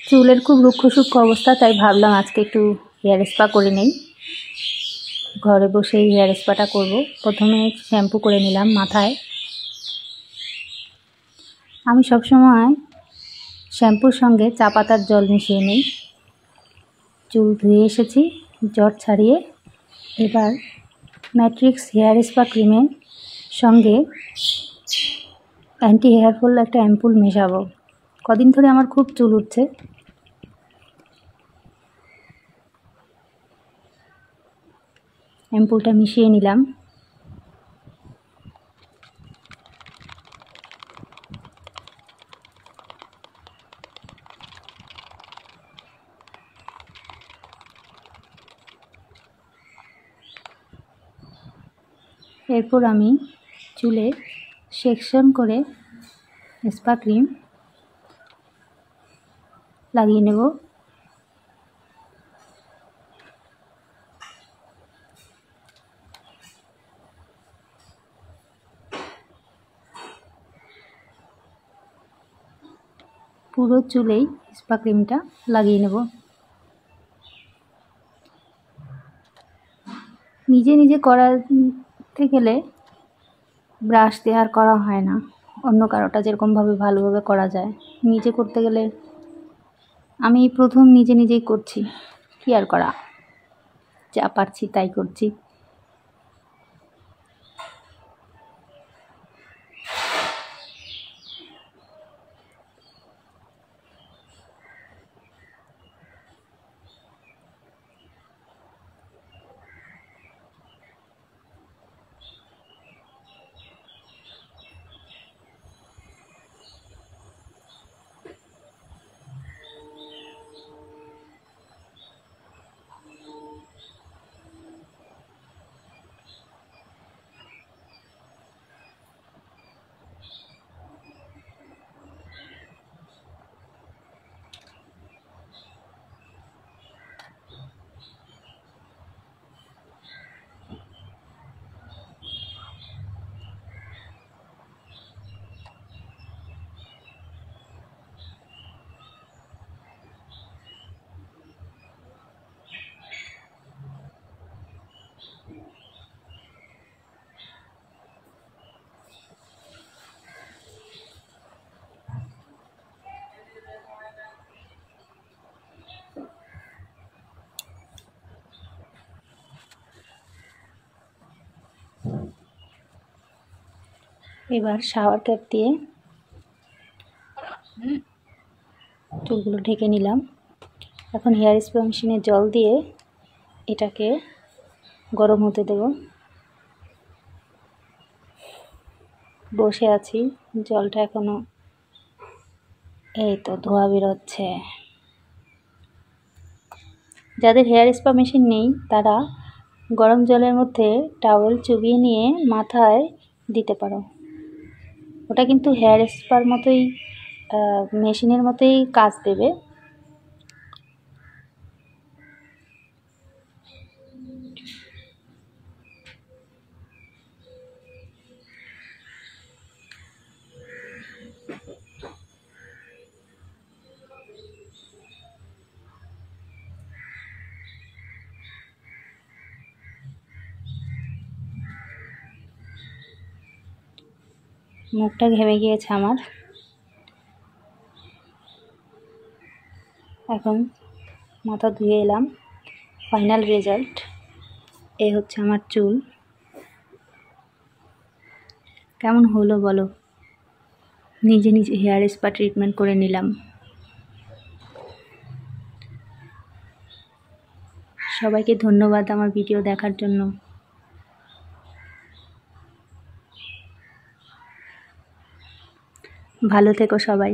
চুলের খুব রুক্ষ সূক্ষ্ম অবস্থা, তাই ভাবলাম আজকে একটু হেয়ার স্পা করে নেই। ঘরে বসেই হেয়ার স্পাটা করব। প্রথমে শ্যাম্পু করে নিলাম মাথায়। আমি সবসময় শ্যাম্পুর সঙ্গে চা পাতার জল মিশিয়ে নিই। চুল ধুয়ে এসেছি জট ছাড়িয়ে। এবার ম্যাট্রিক্স হেয়ার স্পা ক্রিমের সঙ্গে অ্যান্টি হেয়ার ফল একটা অ্যাম্পুল মেশাবো। কদিন ধরে আমার খুব চুল উঠছে। অ্যাম্পুলটা মিশিয়ে নিলাম। এরপর আমি চুলে সেকশন করে স্পা ক্রিম লাগিয়ে নেব। পুরো চুলেই স্পা ক্রিমটা লাগিয়ে নেব। নিজে নিজে করাতে গেলে ব্রাশ দিয়ে আর করা হয় না। অন্য কারোটা যেরকমভাবে ভালোভাবে করা যায়, নিজে করতে গেলে আমি প্রথম নিজেই করছি। কি আর করা, যা পারছি তাই করছি। এবার শাওয়ার ক্যাপ দিয়ে চুলগুলো ঢেকে নিলাম। এখন হেয়ার স্প্রে মেশিনে জল দিয়ে এটাকে গরম হতে দেব। বসে আছি, জলটা এখনো এই তো ধোয়া বেরোচ্ছে। যাদের হেয়ার স্পা মেশিন নেই তারা গরম জলের মধ্যে টাওয়েল চুবিয়ে নিয়ে মাথায় দিতে পারো। ওটা কিন্তু হেয়ার স্পার মতোই মেশিনের মতোই কাজ দেবে। মুখটা ঘেমে গিয়েছে আমার। এখন মাথা ধুয়ে এলাম। ফাইনাল রেজাল্ট এই হচ্ছে আমার চুল। কেমন হলো বলো? নিজে হেয়ার স্পা ট্রিটমেন্ট করে নিলাম। সবাইকে ধন্যবাদ আমার ভিডিও দেখার জন্য। ভালো থেকো সবাই।